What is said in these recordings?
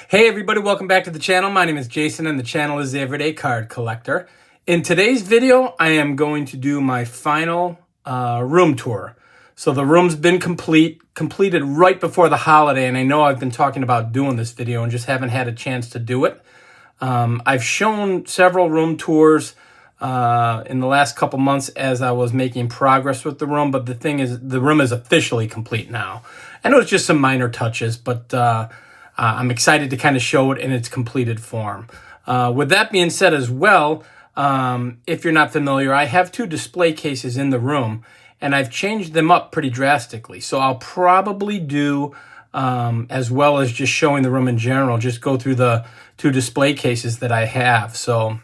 Hey everybody, welcome back to the channel. My name is Jason and the channel is The Everyday Card Collector. In today's video, I am going to do my final room tour. So the room's been completed right before the holiday, and I know I've been talking about doing this video and just haven't had a chance to do it. I've shown several room tours in the last couple months as I was making progress with the room, but the thing is, the room is officially complete now. I know it's just some minor touches, but I'm excited to kind of show it in its completed form. With that being said as well, if you're not familiar, I have two display cases in the room, and I've changed them up pretty drastically. So I'll probably do, as well as just showing the room in general, just go through the two display cases that I have. So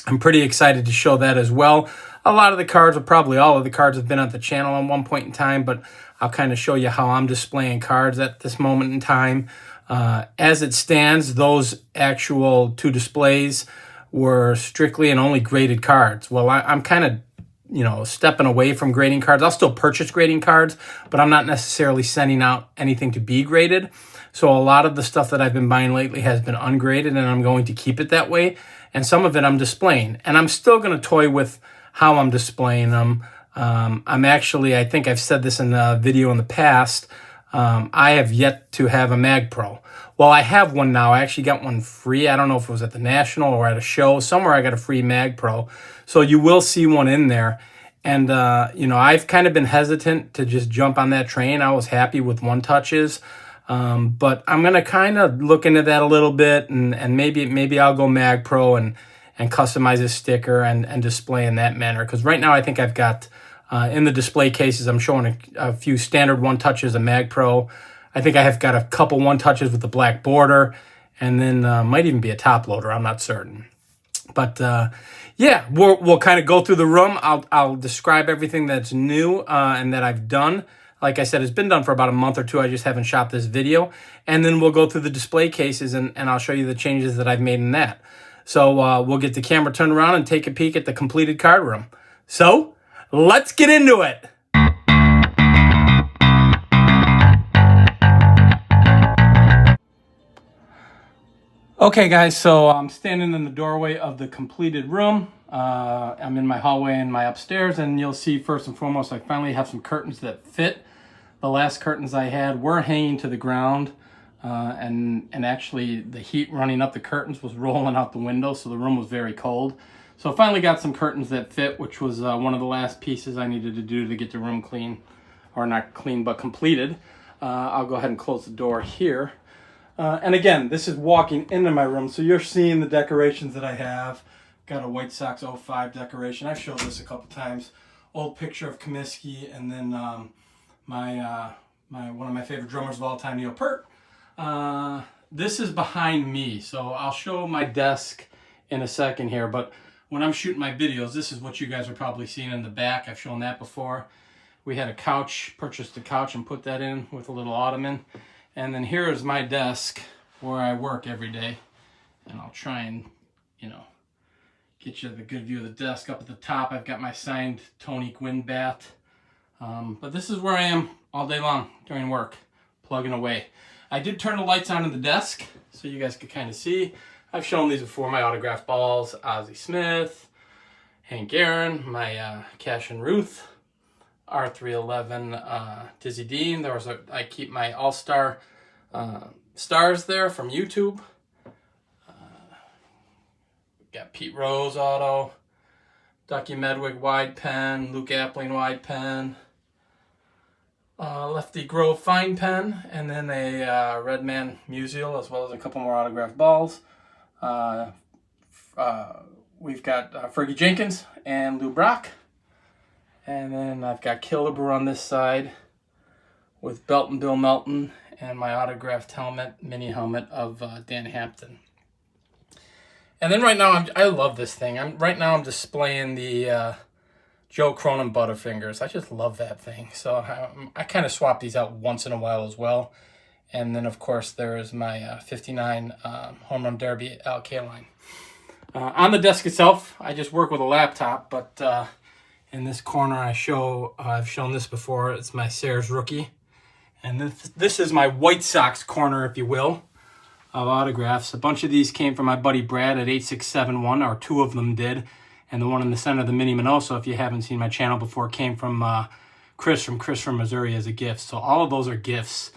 I'm pretty excited to show that as well. A lot of the cards, or probably all of the cards, have been on the channel at one point in time, but I'll kind of show you how I'm displaying cards at this moment in time. As it stands, those actual two displays were strictly and only graded cards. Well, I'm kind of, stepping away from grading cards. I'll still purchase grading cards, but I'm not necessarily sending out anything to be graded. So a lot of the stuff that I've been buying lately has been ungraded, and I'm going to keep it that way. And some of it I'm displaying, and I'm still going to toy with how I'm displaying them. I think I've said this in a video in the past. I have yet to have a Mag Pro. Well, I have one now. I actually got one free. I don't know if it was at the National or at a show. Somewhere I got a free Mag Pro. So you will see one in there. And, I've kind of been hesitant to just jump on that train. I was happy with one touches. But I'm going to kind of look into that a little bit, and maybe I'll go Mag Pro and customize a sticker and display in that manner. Because right now I think I've got... in the display cases, I'm showing a few standard one-touches of Mag Pro. I think I have got a couple one-touches with the black border, and then might even be a top loader. I'm not certain. But yeah, we'll kind of go through the room. I'll describe everything that's new and that I've done. Like I said, it's been done for about a month or two. I just haven't shot this video. And then we'll go through the display cases, and I'll show you the changes that I've made in that. So we'll get the camera turned around and take a peek at the completed card room. So... let's get into it. Okay, guys, so I'm standing in the doorway of the completed room. I'm in my hallway and my upstairs, and you'll see first and foremost, I finally have some curtains that fit. The last curtains I had were hanging to the ground, and actually the heat running up the curtains was rolling out the window, so the room was very cold. So I finally got some curtains that fit, which was one of the last pieces I needed to do to get the room clean, or not clean, but completed. I'll go ahead and close the door here. And again, this is walking into my room, so you're seeing the decorations that I have. Got a White Sox 05 decoration. I've showed this a couple times. Old picture of Comiskey, and then one of my favorite drummers of all time, Neil Peart. This is behind me, so I'll show my desk in a second here, but when I'm shooting my videos, this is what you guys are probably seeing in the back. I've shown that before. We had a couch, purchased a couch and put that in with a little ottoman. And then here is my desk where I work every day. And I'll try and, get you the good view of the desk. Up at the top, I've got my signed Tony Gwynn bat. But this is where I am all day long during work, plugging away. I did turn the lights on in the desk so you guys could kind of see. I've shown these before, my autographed balls, Ozzie Smith, Hank Aaron, my Cash and Ruth, R311 Dizzy Dean. I keep my All-Star stars there from YouTube. Got Pete Rose auto, Ducky Medwig wide pen, Luke Appling wide pen, Lefty Grove fine pen, and then a Redman Musial, as well as a couple more autographed balls. We've got Fergie Jenkins and Lou Brock, and then I've got Killebrew on this side with Belton Bill Melton and my autographed mini helmet of Dan Hampton. And then right now, I love this thing. Right now I'm displaying the Joe Cronin Butterfingers. I just love that thing. So I kind of swap these out once in a while as well. And then, of course, there is my 59 Home Run Derby Al Kaline. On the desk itself, I just work with a laptop, but in this corner I've shown this before, it's my Sayers rookie. And this is my White Sox corner, if you will. of autographs. A bunch of these came from my buddy Brad at 8671, or two of them did. And the one in the center, the Mini Minoso, if you haven't seen my channel before, came from Chris from Missouri as a gift. So all of those are gifts.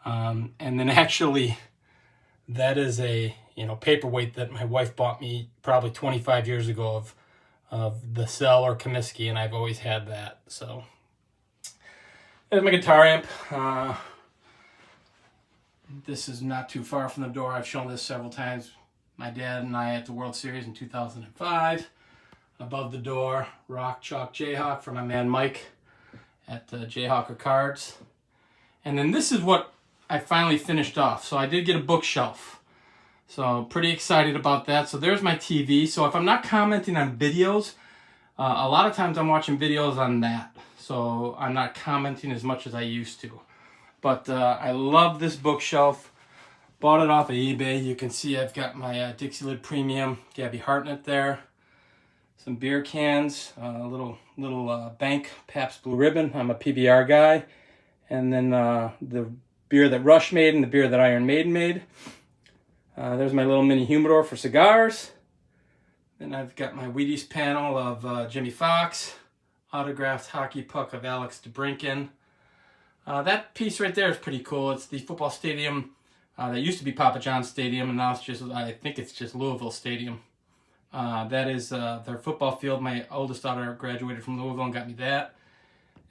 And then actually, that is a paperweight that my wife bought me probably 25 years ago of the Cell or Comiskey, and I've always had that. So there's my guitar amp. This is not too far from the door. I've shown this several times. My dad and I at the World Series in 2005. Above the door, Rock Chalk Jayhawk for my man Mike at Jayhawker Cards. And then this is what I finally finished off. So I did get a bookshelf. So pretty excited about that. So there's my TV. So if I'm not commenting on videos, a lot of times I'm watching videos on that. So I'm not commenting as much as I used to. But I love this bookshelf. Bought it off of eBay. You can see I've got my Dixie Lid Premium Gabby Hartnett there. Some beer cans, a little Bank Pabst Blue Ribbon. I'm a PBR guy. And then the beer that Rush made and the beer that Iron Maiden made. There's my little mini humidor for cigars. Then I've got my Wheaties panel of Jimmy Fox. Autographed hockey puck of Alex DeBrincat. That piece right there is pretty cool. It's the football stadium that used to be Papa John's Stadium, and now it's just, I think it's just Louisville Stadium. That is their football field. My oldest daughter graduated from Louisville and got me that.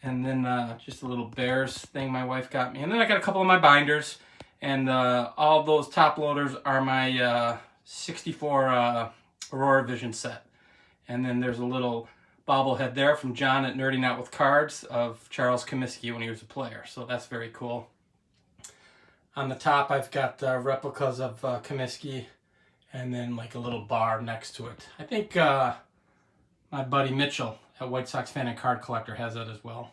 And then just a little Bears thing my wife got me. And then I got a couple of my binders. And all those top loaders are my 64 Aurora Vision set. And then there's a little bobblehead there from John at Nerding Out with Cards of Charles Comiskey when he was a player. So that's very cool. On the top I've got replicas of Comiskey. And then like a little bar next to it. I think my buddy Mitchell at White Sox Fan and Card Collector has that as well.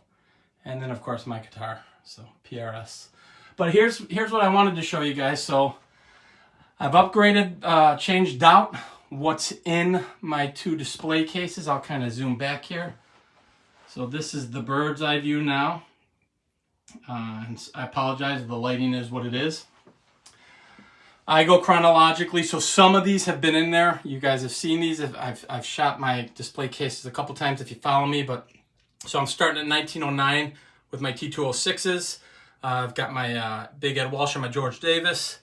And then of course my guitar, so PRS. But here's what I wanted to show you guys. So I've upgraded, changed out what's in my two display cases. I'll kind of zoom back here. So this is the bird's eye view now. And I apologize, the lighting is what it is. I go chronologically, so some of these have been in there. You guys have seen these. I've shot my display cases a couple times if you follow me. But so I'm starting at 1909 with my T206s. I've got my Big Ed Walsh and my George Davis,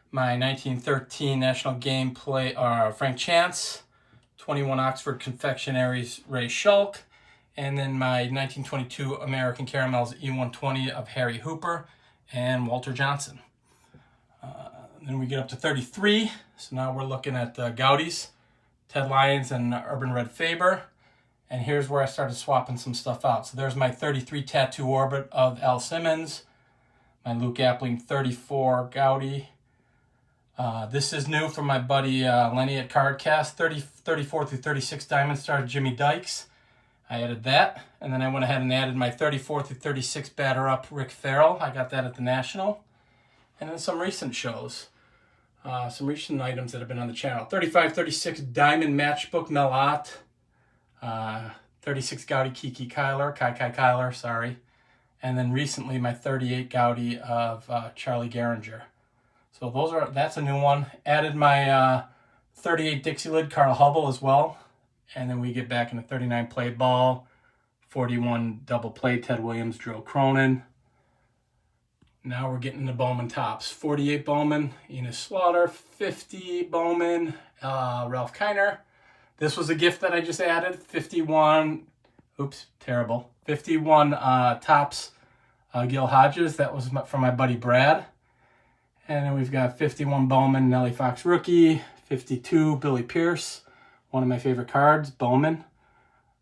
my 1913 National Game Play Frank Chance, 21 Oxford Confectionaries Ray Schulk, and then my 1922 American Caramels E120 of Harry Hooper and Walter Johnson. Then we get up to 33, so now we're looking at Gaudi's, Ted Lyons and Urban Red Faber. And here's where I started swapping some stuff out. So there's my 33 Tattoo Orbit of Al Simmons, my Luke Appling 34 Gaudi. This is new from my buddy Lenny at Cardcast, 34 through 36 Diamond Star Jimmy Dykes. I added that, and then I went ahead and added my 34 through 36 Batter Up Rick Farrell. I got that at the National. And then some recent shows. Some recent items that have been on the channel. 35-36 Diamond Matchbook Mel Ott. 36 Gaudi Kai Kyler, sorry. And then recently my 38 Gaudi of Charlie Gehringer. So that's a new one. Added my 38 Dixie Lid Carl Hubble as well. And then we get back into 39 Play Ball, 41 Double Play Ted Williams, Drill Cronin. Now we're getting into Bowman tops. 48 Bowman, Enos Slaughter. 50 Bowman, Ralph Kiner. This was a gift that I just added. 51, oops, terrible. 51 tops, Gil Hodges. That was from my buddy Brad. And then we've got 51 Bowman, Nellie Fox rookie. 52 Billy Pierce, one of my favorite cards, Bowman.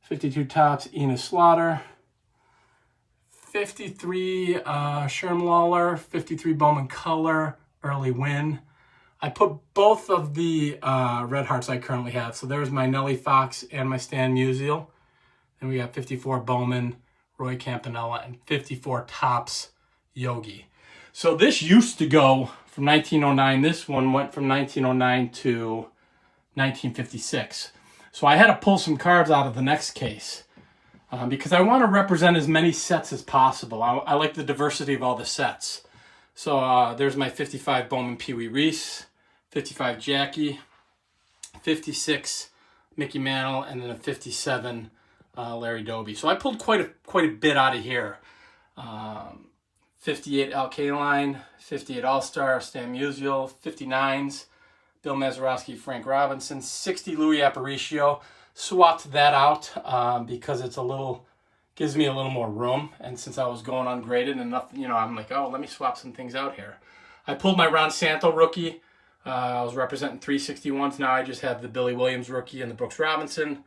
52 tops, Enos Slaughter. 53 Sherm Lawler, 53 Bowman Color, Early Win. I put both of the Red Hearts I currently have. So there's my Nellie Fox and my Stan Musial. Then we got 54 Bowman, Roy Campanella, and 54 Topps Yogi. So this used to go from 1909. This one went from 1909 to 1956. So I had to pull some cards out of the next case. Because I want to represent as many sets as possible. I like the diversity of all the sets. So there's my 55 Bowman Pee Wee Reese. 55 Jackie, 56 Mickey Mantle, and then a 57 Larry Doby. So I pulled quite a bit out of here. 58 Al Kaline, 58 All-Star, Stan Musial, 59s, Bill Mazeroski, Frank Robinson, 60 Louis Aparicio. Swapped that out because it's gives me a little more room. And since I was going ungraded and nothing, you know, I'm like, oh, let me swap some things out here. I pulled my Ron Santo rookie. I was representing 361s. Now I just have the Billy Williams rookie and the Brooks Robinson.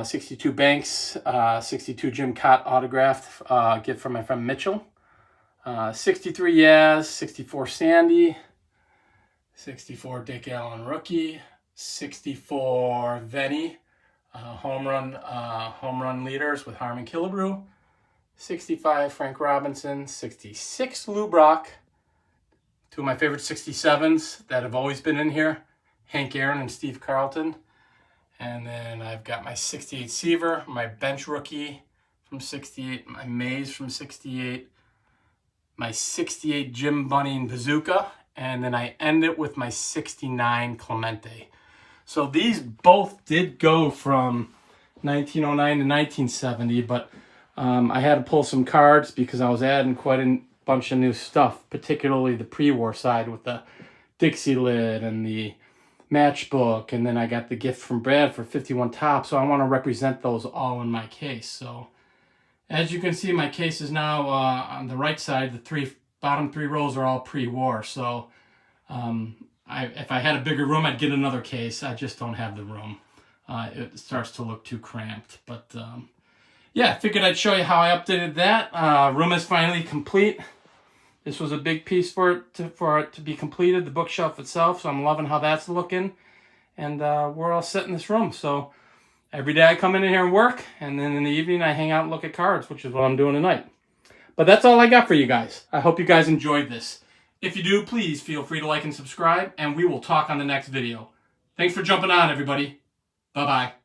62 Banks, 62 Jim Cott autograph, gift from my friend Mitchell. 63 Yaz, 64 Sandy, 64 Dick Allen rookie, 64 Venny, home run leaders with Harmon Killebrew, 65 Frank Robinson, 66 Lou Brock, two of my favorite 67s that have always been in here, Hank Aaron and Steve Carlton. And then I've got my 68 Seaver, my bench rookie from 68, my Mays from 68, my 68 Jim Bunning Bazooka, and then I end it with my 69 Clemente. So these both did go from 1909 to 1970, but I had to pull some cards because I was adding quite a bunch of new stuff, particularly the pre-war side with the Dixie lid and the matchbook, and then I got the gift from Brad for 51 Topps, so I want to represent those all in my case. So as you can see, my case is now on the right side. The bottom three rows are all pre-war, so if I had a bigger room, I'd get another case. I just don't have the room. It starts to look too cramped, but yeah, I figured I'd show you how I updated that. Room is finally complete. This was a big piece for it to be completed, the bookshelf itself, so I'm loving how that's looking. And we're all set in this room. So every day I come in here and work, and then in the evening I hang out and look at cards, which is what I'm doing tonight. But that's all I got for you guys. I hope you guys enjoyed this. If you do, please feel free to like and subscribe, and we will talk on the next video. Thanks for jumping on, everybody. Bye-bye.